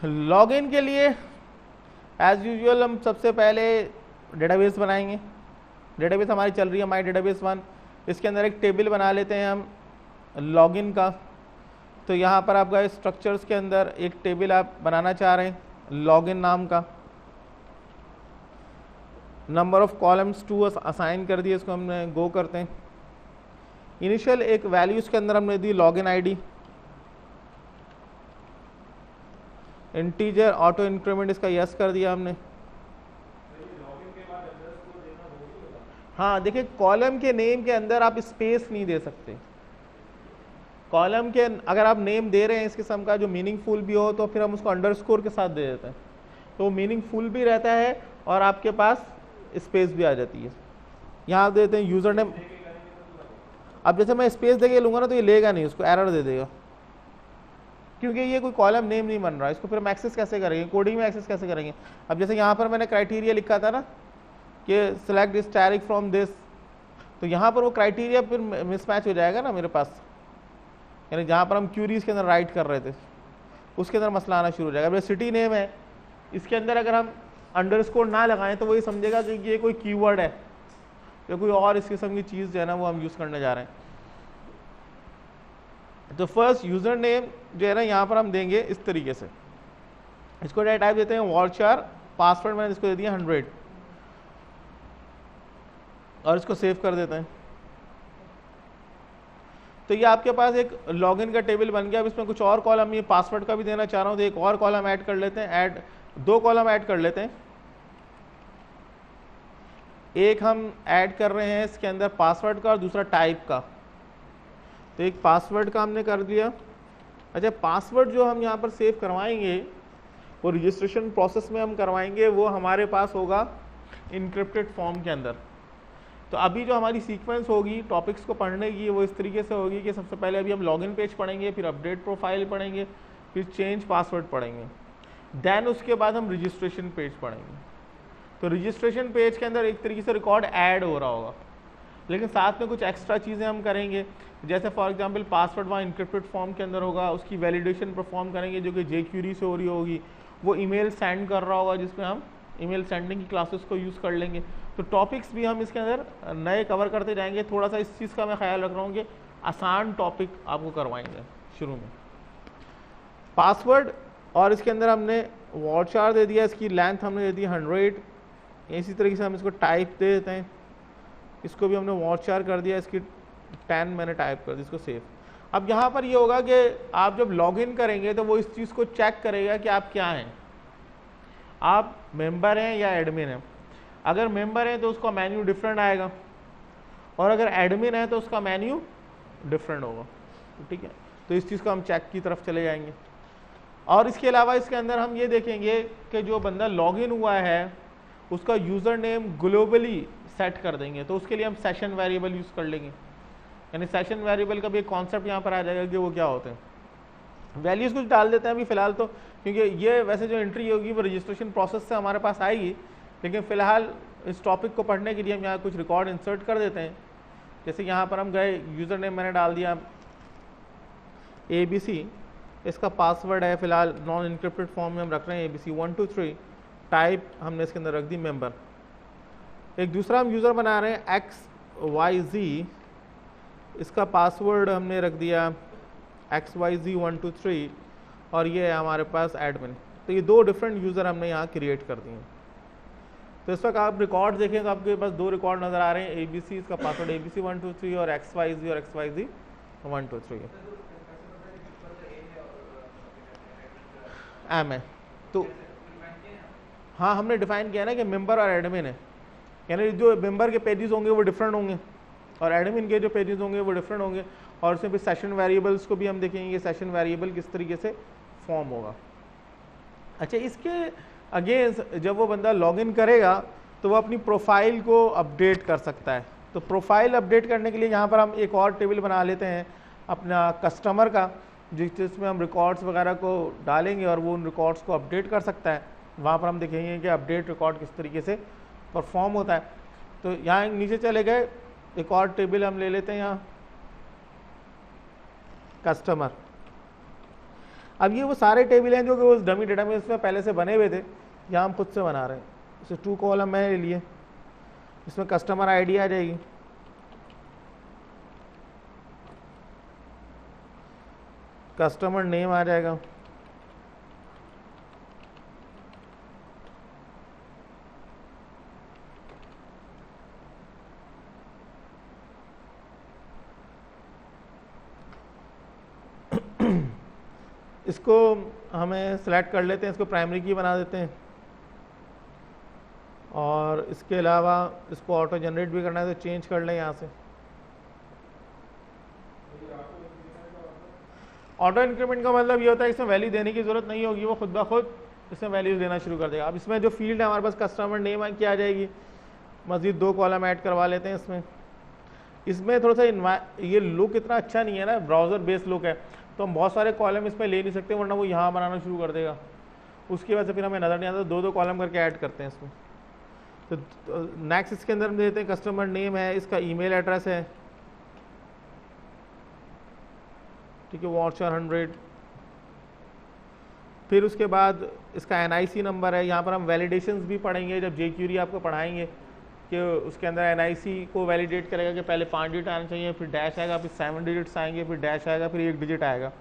Login के लिए as usual हम सबसे पहले डेटाबेस बनाएंगे। डेटाबेस हमारी चल रही है माई डेटाबेस 1। इसके अंदर एक टेबल बना लेते हैं हम लॉगिन का। तो यहाँ पर आपका स्ट्रक्चर्स के अंदर एक टेबल आप बनाना चाह रहे हैं लॉगिन नाम का। नंबर ऑफ कॉलम्स 2 असाइन कर दिए, इसको हमने गो करते हैं। इनिशियल एक वैल्यूज के अंदर हमने दी login ID, integer auto increment इसका यस कर दिया हमने। हाँ देखिए, कॉलम के नेम के अंदर आप स्पेस नहीं दे सकते। कॉलम के अगर आप नेम दे रहे हैं इस किस्म का जो मीनिंगफुल भी हो तो फिर हम उसको अंडरस्कोर के साथ दे देते हैं, तो वो मीनिंगफुल भी रहता है और आपके पास स्पेस भी आ जाती है। यहाँ देते हैं यूजर नेम। अब जैसे मैं स्पेस देके लूंगा ना तो ये लेगा नहीं, उसको एरर दे देगा, क्योंकि ये कोई कॉलम नेम नहीं बन रहा है। इसको फिर हम एक्सेस कैसे करेंगे, कोडिंग में एक्सेस कैसे करेंगे। अब जैसे यहाँ पर मैंने क्राइटेरिया लिखा था ना कि सिलेक्ट स्टैटिक फ्रॉम दिस, तो यहाँ पर वो क्राइटेरिया फिर मिसमैच हो जाएगा ना मेरे पास, यानी जहाँ पर हम क्यूरीज के अंदर राइट कर रहे थे उसके अंदर मसला आना शुरू हो जाएगा। अब सिटी नेम है, इसके अंदर अगर हम अंडरस्कोर ना लगाएं तो वो ये समझेगा कि ये कोई कीवर्ड है या कोई और इस किस्म की चीज़ जो है ना वो हम यूज़ करने जा रहे हैं। तो फर्स्ट यूजर नेम जो है ना यहाँ पर हम देंगे इस तरीके से, इसको टाइप देते हैं वॉलचार। पासवर्ड मैंने इसको दे दिया 100 और इसको सेव कर देते हैं। तो ये आपके पास एक लॉगिन का टेबल बन गया। अब इसमें कुछ और कॉलम, ये पासवर्ड का भी देना चाह रहा हूँ तो एक और कॉलम ऐड कर लेते हैं। ऐड 2 कॉलम ऐड कर लेते हैं। एक हम ऐड कर रहे हैं इसके अंदर पासवर्ड का और दूसरा टाइप का। तो एक पासवर्ड का हमने कर दिया। अच्छा, पासवर्ड जो हम यहाँ पर सेव करवाएंगे वो रजिस्ट्रेशन प्रोसेस में हम करवाएंगे, वो हमारे पास होगा इनक्रिप्टेड फॉर्म के अंदर। तो अभी जो हमारी सीक्वेंस होगी टॉपिक्स को पढ़ने की वो इस तरीके से होगी कि सबसे पहले अभी हम लॉगिन पेज पढ़ेंगे, फिर अपडेट प्रोफाइल पढ़ेंगे, फिर चेंज पासवर्ड पढ़ेंगे, देन उसके बाद हम रजिस्ट्रेशन पेज पढ़ेंगे। तो रजिस्ट्रेशन पेज के अंदर एक तरीके से रिकॉर्ड ऐड हो रहा होगा, लेकिन साथ में कुछ एक्स्ट्रा चीज़ें हम करेंगे। जैसे फॉर एग्जांपल पासवर्ड वहाँ इनक्रिप्टेड फॉर्म के अंदर होगा, उसकी वैलिडेशन परफॉर्म करेंगे जो कि jQuery से हो रही होगी। वो ईमेल सेंड कर रहा होगा जिसमें हम ईमेल सेंडिंग की क्लासेस को यूज़ कर लेंगे। तो टॉपिक्स भी हम इसके अंदर नए कवर करते जाएंगे। थोड़ा सा इस चीज़ का मैं ख्याल रख रहा हूँ कि आसान टॉपिक आपको करवाएंगे शुरू में। पासवर्ड और इसके अंदर हमने वॉलचार दे दिया, इसकी लेंथ हमने दे दी 100। इसी तरीके से हम इसको टाइप दे देते हैं, इसको भी हमने वॉलचार कर दिया, इसकी 10 मैंने टाइप कर दी, इसको सेव। अब यहाँ पर ये होगा कि आप जब लॉगिन करेंगे तो वो इस चीज़ को चेक करेगा कि आप क्या हैं, आप मेंबर हैं या एडमिन हैं। अगर मेंबर है तो उसका मेन्यू डिफरेंट आएगा और अगर एडमिन है तो उसका मेन्यू डिफरेंट होगा। ठीक है, तो इस चीज़ को हम चेक की तरफ चले जाएंगे। और इसके अलावा इसके अंदर हम ये देखेंगे कि जो बंदा लॉगिन हुआ है उसका यूज़र नेम ग्लोबली सेट कर देंगे। तो उसके लिए हम सेशन वेरिएबल यूज़ कर लेंगे, यानी सेशन वेरिएबल का भी एक कॉन्सेप्ट यहाँ पर आ जाएगा कि वो क्या होते हैं। वैल्यूज़ कुछ डाल देते हैं अभी फ़िलहाल तो, क्योंकि ये वैसे जो एंट्री होगी वो रजिस्ट्रेशन प्रोसेस से हमारे पास आएगी, लेकिन फ़िलहाल इस टॉपिक को पढ़ने के लिए हम यहाँ कुछ रिकॉर्ड इंसर्ट कर देते हैं। जैसे यहाँ पर हम गए, यूज़र नेम मैंने डाल दिया ABC, इसका पासवर्ड है फ़िलहाल नॉन इनक्रिप्टेड फॉर्म में हम रख रहे हैं ABC 123। टाइप हमने इसके अंदर रख दी मेंबर। एक दूसरा हम यूज़र बना रहे हैं XYZ, इसका पासवर्ड हमने रख दिया XYZ 123 और ये है हमारे पास एडमिन। तो ये 2 डिफरेंट यूज़र हमने यहाँ क्रिएट कर दिए। तो इस वक्त आप रिकॉर्ड देखें तो आपके पास 2 रिकॉर्ड नज़र आ रहे हैं, ABC इसका पासवर्ड ABC 123 और XYZ 123 एम है। तो हाँ, हमने डिफाइन किया ना कि मेंबर और एडमिन है, यानी जो मेंबर के पेजेस होंगे वो डिफरेंट होंगे और एडमिन के जो पेजेस होंगे वो डिफरेंट होंगे। और उसमें भी सेशन वेरिएबल्स को भी हम देखेंगे, सेशन वेरिएबल किस तरीके से फॉर्म होगा। अच्छा, इसके अगेंस्ट जब वो बंदा लॉगिन करेगा तो वो अपनी प्रोफाइल को अपडेट कर सकता है। तो प्रोफाइल अपडेट करने के लिए यहाँ पर हम एक और टेबल बना लेते हैं अपना कस्टमर का, जिसमें हम रिकॉर्ड्स वगैरह को डालेंगे और वो उन रिकॉर्ड्स को अपडेट कर सकता है। वहाँ पर हम देखेंगे कि अपडेट रिकॉर्ड किस तरीके से परफॉर्म होता है। तो यहाँ नीचे चले गए, एक और टेबल हम ले लेते हैं यहाँ कस्टमर। अब ये वो सारे टेबल हैं जो कि उस डमी डेटाबेस में पहले से बने हुए थे, यहाँ हम खुद से बना रहे हैं। इसे 2 कॉलम है ले लिए, इसमें कस्टमर आईडी आ जाएगी, कस्टमर नेम आ जाएगा, इसको हमें सेलेक्ट कर लेते हैं, इसको प्राइमरी की बना देते हैं, और इसके अलावा इसको ऑटो जनरेट भी करना है तो चेंज कर लें यहाँ से। ऑटो इंक्रीमेंट का मतलब ये होता है इसमें वैल्यू देने की जरूरत नहीं होगी, वो खुद ब खुद इसमें वैल्यूज देना शुरू कर देगा। अब इसमें जो फील्ड है हमारे पास कस्टमर नेम की आ जाएगी, मजीद 2 कॉलम ऐड करवा लेते हैं इसमें। इसमें थोड़ा सा ये लुक इतना अच्छा नहीं है ना, ब्राउज़र बेस्ड लुक है, तो हम बहुत सारे कॉलम इसमें ले नहीं सकते, वरना वो यहाँ बनाना शुरू कर देगा, उसकी वजह से फिर हमें नज़र नहीं आता। 2-2 कॉलम करके ऐड करते हैं इसमें। तो नेक्स्ट इसके अंदर हम देते हैं कस्टमर नेम है, इसका ईमेल एड्रेस है, ठीक है, वाउचर 100। फिर उसके बाद इसका NIC नंबर है। यहाँ पर हम वैलिडेशंस भी पढ़ेंगे, जब jQuery आपको पढ़ाएंगे कि उसके अंदर NIC को वैलिडेट करेगा कि पहले 5 डिजिट आना चाहिए, फिर डैश आएगा, फिर 7 डिजिट्स आएंगे, फिर डैश आएगा, फिर 1 डिजिट आएगा।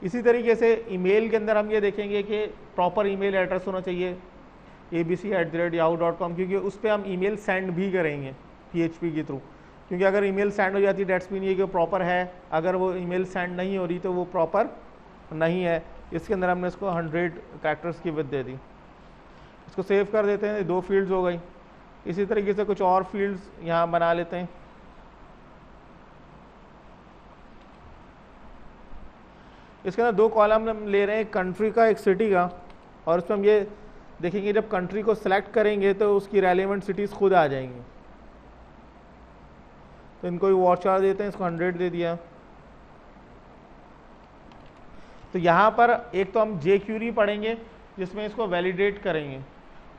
इसी तरीके से ईमेल के अंदर हम ये देखेंगे कि प्रॉपर ईमेल एड्रेस होना चाहिए abc@yahoo.com, क्योंकि उस पर हम ईमेल सेंड भी करेंगे PHP के थ्रू, क्योंकि अगर ईमेल सेंड हो जाती है डेट्स भी नहीं है कि प्रॉपर है, अगर वो ईमेल सेंड नहीं हो रही तो वो प्रॉपर नहीं है। इसके अंदर हमने इसको 100 कैरेक्टर्स की विड्थ दे दी। इसको सेव कर देते हैं, 2 फील्ड्स हो गई। इसी तरीके से कुछ और फील्ड्स यहाँ बना लेते हैं। इसके अंदर 2 कॉलम हम ले रहे हैं, एक कंट्री का एक सिटी का, और इसमें हम ये देखेंगे जब कंट्री को सिलेक्ट करेंगे तो उसकी रेलेवेंट सिटीज़ खुद आ जाएंगी। तो इनको भी वाउचर देते हैं, इसको 100 दे दिया। तो यहाँ पर एक तो हम jQuery पढ़ेंगे जिसमें इसको वैलिडेट करेंगे,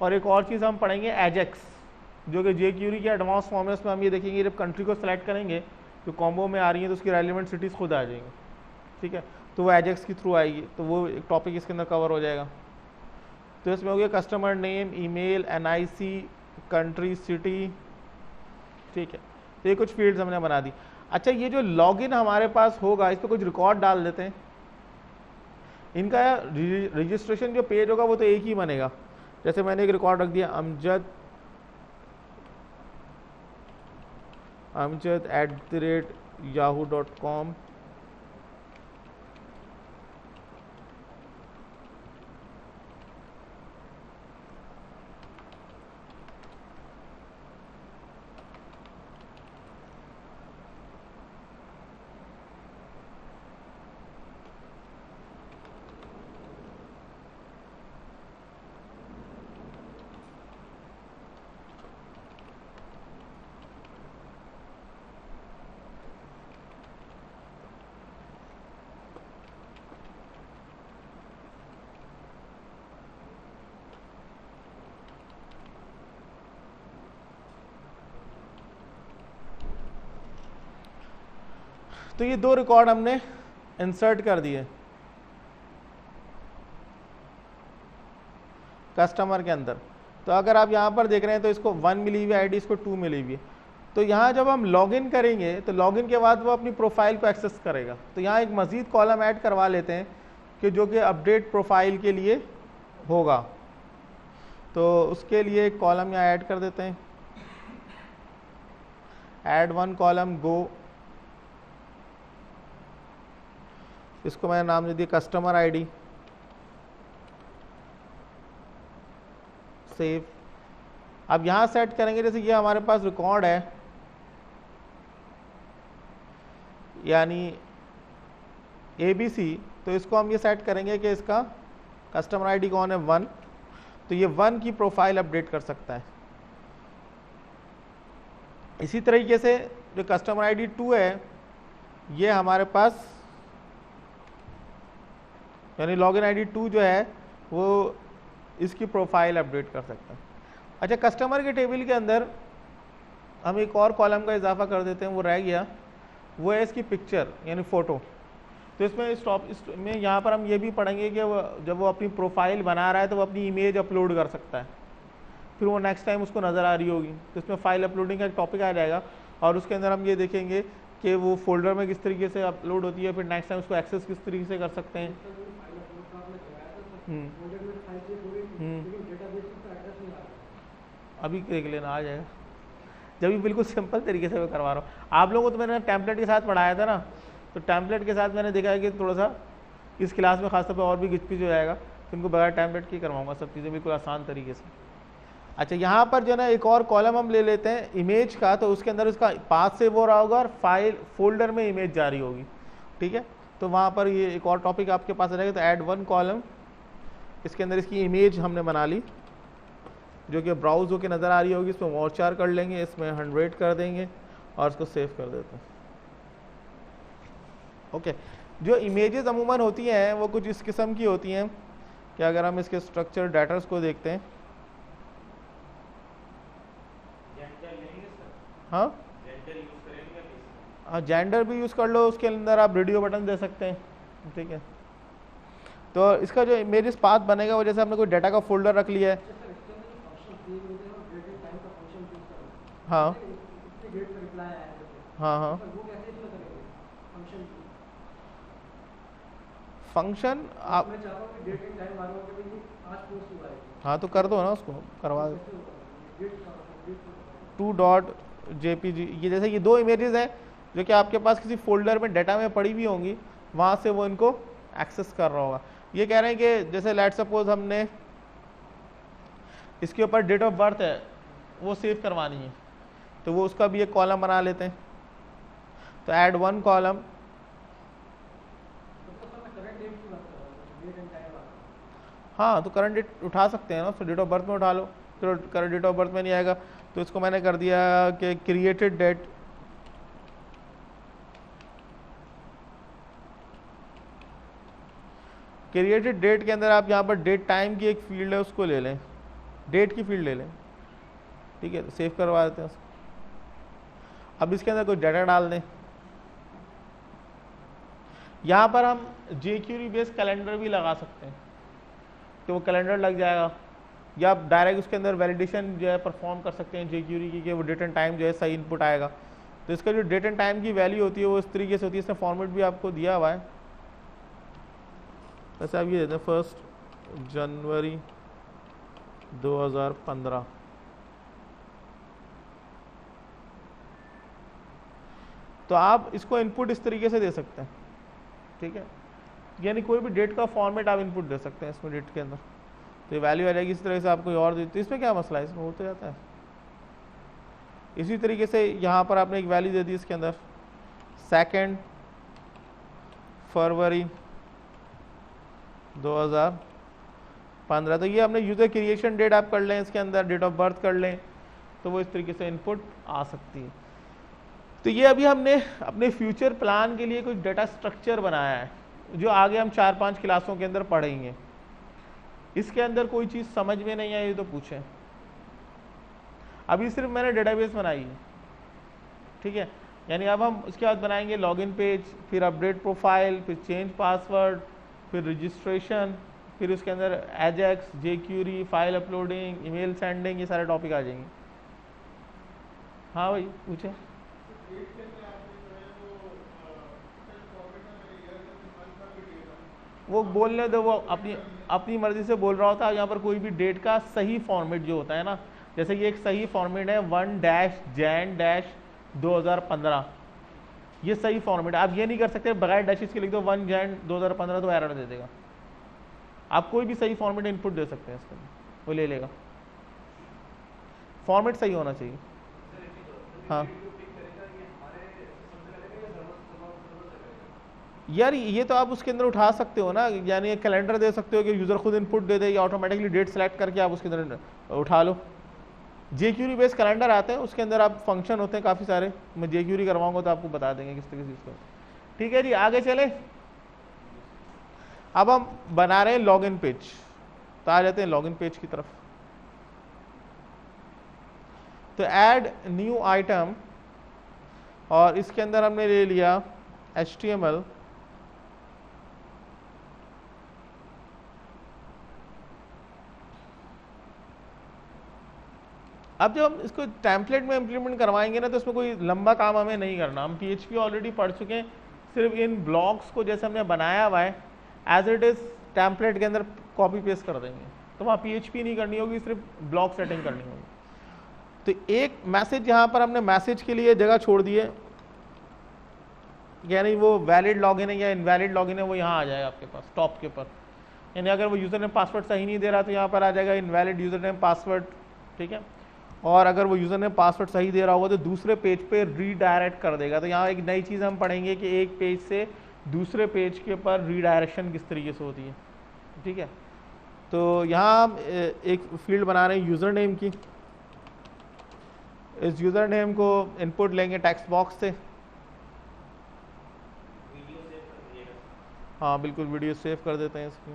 और एक और चीज़ हम पढ़ेंगे एजेक्स, जो कि jQuery के एडवांस फॉर्म है। उसमें हम ये देखेंगे जब कंट्री को सिलेक्ट करेंगे जो कॉम्बो में आ रही है तो उसकी रेलिवेंट सिटीज़ खुद आ जाएंगी, ठीक है, तो वो एजेक्स के थ्रू आएगी, तो वो एक टॉपिक इसके अंदर कवर हो जाएगा। तो इसमें हो गया customer name, email, NIC, country, city, ठीक है। तो ये कुछ फील्ड्स हमने बना दी। अच्छा, ये जो लॉगिन हमारे पास होगा इस पर कुछ रिकॉर्ड डाल देते हैं। इनका रजिस्ट्रेशन जो पेज होगा वो तो एक ही बनेगा। जैसे मैंने एक रिकॉर्ड रख दिया amjad@yahoo.com, तो ये 2 रिकॉर्ड हमने इंसर्ट कर दिए कस्टमर के अंदर। तो अगर आप यहाँ पर देख रहे हैं तो इसको 1 मिली हुई आईडी, इसको 2 मिली हुई है। तो यहाँ जब हम लॉगिन करेंगे तो लॉगिन के बाद वो अपनी प्रोफाइल को एक्सेस करेगा। तो यहाँ एक मज़ीद कॉलम ऐड करवा लेते हैं कि जो कि अपडेट प्रोफाइल के लिए होगा। तो उसके लिए एक कॉलम यहाँ ऐड कर देते हैं, ऐड 1 कॉलम गो, इसको मैंने नाम दे दिया कस्टमर आईडी, सेव। अब यहाँ सेट करेंगे, जैसे ये हमारे पास रिकॉर्ड है, यानी ABC, तो इसको हम ये सेट करेंगे कि इसका कस्टमर आईडी कौन है, 1, तो ये 1 की प्रोफाइल अपडेट कर सकता है। इसी तरीके से जो कस्टमर आईडी 2 है, ये हमारे पास यानी लॉगिन आईडी 2 जो है वो इसकी प्रोफाइल अपडेट कर सकता है। अच्छा, कस्टमर के टेबल के अंदर हम एक और कॉलम का इजाफा कर देते हैं, वो रह गया, वो है इसकी पिक्चर यानी फ़ोटो। तो इसमें यहाँ पर हम ये भी पढ़ेंगे कि जब वो अपनी प्रोफाइल बना रहा है तो वो अपनी इमेज अपलोड कर सकता है, फिर वो नेक्स्ट टाइम उसको नज़र आ रही होगी, तो इसमें फाइल अपलोडिंग का एक टॉपिक आ जाएगा और उसके अंदर हम ये देखेंगे कि वो फोल्डर में किस तरीके से अपलोड होती है, फिर नेक्स्ट टाइम उसको एक्सेस किस तरीके से कर सकते हैं। अभी देख लेना, आ जाएगा जब भी बिल्कुल सिंपल तरीके से मैं करवा रहा हूँ। आप लोगों को तो मैंने टेम्पलेट के साथ पढ़ाया था ना, तो टेम्पलेट के साथ मैंने देखा है कि थोड़ा सा इस क्लास में खासतौर पर और भी गिचपिच हो जाएगा, तो इनको बगैर टेम्पलेट की करवाऊंगा सब चीज़ें बिल्कुल आसान तरीके से। अच्छा, यहाँ पर जो है ना एक और कॉलम हम ले लेते हैं इमेज का, तो उसके अंदर उसका पाथ सेव हो रहा होगा और फाइल फोल्डर में इमेज जारी होगी, ठीक है। तो वहाँ पर ये एक और टॉपिक आपके पास आ जाएगा, तो ऐड वन कॉलम, इसके अंदर इसकी इमेज हमने बना ली जो कि ब्राउज होकर नज़र आ रही होगी, इसमें वॉचार कर लेंगे, इसमें 100 कर देंगे और इसको सेव कर देते हैं। ओके, जो इमेजेस अमूमन होती हैं वो कुछ इस किस्म की होती हैं कि अगर हम इसके स्ट्रक्चर डाटास को देखते हैं, हाँ जेंडर भी यूज़ कर लो, उसके अंदर आप रेडियो बटन दे सकते हैं, ठीक है। तो इसका जो इमेजेस पाथ बनेगा वो जैसे हमने कोई डाटा का फोल्डर रख लिया है, हाँ हाँ हाँ फंक्शन आप हाँ तो कर दो ना, उसको करवा दो 2.jpg। ये जैसे ये दो इमेजेस हैं जो कि आपके पास किसी फोल्डर में डाटा में पड़ी हुई होंगी, वहाँ से वो इनको एक्सेस कर रहा होगा। ये कह रहे हैं कि जैसे लेट सपोज हमने इसके ऊपर डेट ऑफ बर्थ है वो सेव करवानी है, तो वो उसका भी एक कॉलम बना लेते हैं। तो ऐड वन कॉलम, हाँ तो करंट डेट उठा सकते हैं ना, तो डेट ऑफ बर्थ में उठा लो, तो करंट डेट ऑफ बर्थ में नहीं आएगा, तो इसको मैंने कर दिया कि क्रिएटेड डेट, क्रिएटेड डेट के अंदर आप यहाँ पर डेट टाइम की एक फील्ड है उसको ले लें, डेट की फील्ड ले लें, ठीक है। तो सेव करवा देते हैं उसको। अब इसके अंदर कोई डाटा डाल दें, यहाँ पर हम jQuery बेस्ड कैलेंडर भी लगा सकते हैं, तो वो कैलेंडर लग जाएगा, या आप डायरेक्ट उसके अंदर वैलिडेशन जो है परफॉर्म कर सकते हैं jQuery की कि वो डेट एंड टाइम जो है सही इनपुट आएगा। तो इसका जो डेट एंड टाइम की वैल्यू होती है वो इस तरीके से होती है, इसमें फॉर्मेट भी आपको दिया हुआ है। वैसे आप ये देते हैं 1 जनवरी 2015, तो आप इसको इनपुट इस तरीके से दे सकते हैं, ठीक है। यानी कोई भी डेट का फॉर्मेट आप इनपुट दे सकते हैं इसमें डेट के अंदर, तो ये वैल्यू आ जाएगी। इसी तरह से आप कोई और देते, इसमें क्या मसला है, इसमें हो तो जाता है। इसी तरीके से यहाँ पर आपने एक वैल्यू दे दी इसके अंदर 2 फरवरी 2015, तो ये आपने यूजर क्रिएशन डेट आप कर लें, इसके अंदर डेट ऑफ बर्थ कर लें, तो वो इस तरीके से इनपुट आ सकती है। तो ये अभी हमने अपने फ्यूचर प्लान के लिए कुछ डाटा स्ट्रक्चर बनाया है जो आगे हम 4-5 क्लासों के अंदर पढ़ेंगे। इसके अंदर कोई चीज़ समझ में नहीं आई तो पूछें, अभी सिर्फ मैंने डेटाबेस बनाई है, ठीक है। यानी अब हम उसके बाद बनाएंगे लॉगिन पेज, फिर अपडेट प्रोफाइल, फिर चेंज पासवर्ड, फिर रजिस्ट्रेशन, फिर उसके अंदर Ajax, jQuery, file uploading, email sending, ये सारे टॉपिक आ जाएंगे। हाँ भाई पूछे। वो बोलने दो, वो अपनी मर्जी से बोल रहा होता है। यहाँ पर कोई भी डेट का सही फॉर्मेट जो होता है ना, जैसे ये एक सही फॉर्मेट है 1-Jan-2015, ये सही फॉर्मेट है। आप ये नहीं कर सकते बगैर डैशेस के लिख दो 1 Jan 2015, तो एरर दे देगा। आप कोई भी सही फॉर्मेट इनपुट दे सकते हैं इसके लिए, वो ले लेगा। फॉर्मेट सही होना चाहिए। हाँ यार ये तो आप उसके अंदर उठा सकते हो ना, यानी एक कैलेंडर दे सकते हो कि यूज़र खुद इनपुट दे दे, या ऑटोमेटिकली डेट सेलेक्ट करके आप उसके अंदर उठा लो। jQuery बेस्ड कैलेंडर आते हैं, उसके अंदर आप फंक्शन होते हैं काफ़ी सारे, मैं jQuery करवाऊंगा तो आपको बता देंगे किस तरीके से इसको। ठीक है जी, आगे चले। अब हम बना रहे हैं लॉगिन पेज, तो आ जाते हैं लॉगिन पेज की तरफ। तो ऐड न्यू आइटम, और इसके अंदर हमने ले लिया HTML अब जब हम इसको टेम्पलेट में इम्प्लीमेंट करवाएंगे ना, तो इसमें कोई लंबा काम हमें नहीं करना, हम PHP ऑलरेडी पढ़ चुके हैं, सिर्फ इन ब्लॉक्स को जैसे हमने बनाया हुआ है एज इट इज़ टेम्पलेट के अंदर कॉपी पेस्ट कर देंगे, तो वहाँ PHP नहीं करनी होगी, सिर्फ ब्लॉक सेटिंग करनी होगी। तो एक मैसेज यहाँ पर हमने मैसेज के लिए जगह छोड़ दी है, यानी वो वैलिड लॉगिन है या इनवैलिड लॉगिन है वो यहाँ आ जाएगा आपके पास टॉप के ऊपर, यानी अगर वो यूज़र नेम पासवर्ड सही नहीं दे रहा तो यहाँ पर आ जाएगा इनवैलिड यूज़र नेम पासवर्ड, ठीक है। और अगर वो यूज़र नेम पासवर्ड सही दे रहा होगा तो दूसरे पेज पे रीडायरेक्ट कर देगा। तो यहाँ एक नई चीज़ हम पढ़ेंगे कि एक पेज से दूसरे पेज के ऊपर रीडायरेक्शन किस तरीके से होती है, ठीक है। तो यहाँ हम एक फील्ड बना रहे हैं यूज़र नेम की, इस यूज़र नेम को इनपुट लेंगे टेक्स्ट बॉक्स से। हाँ बिल्कुल, वीडियो सेव कर देते हैं इसकी।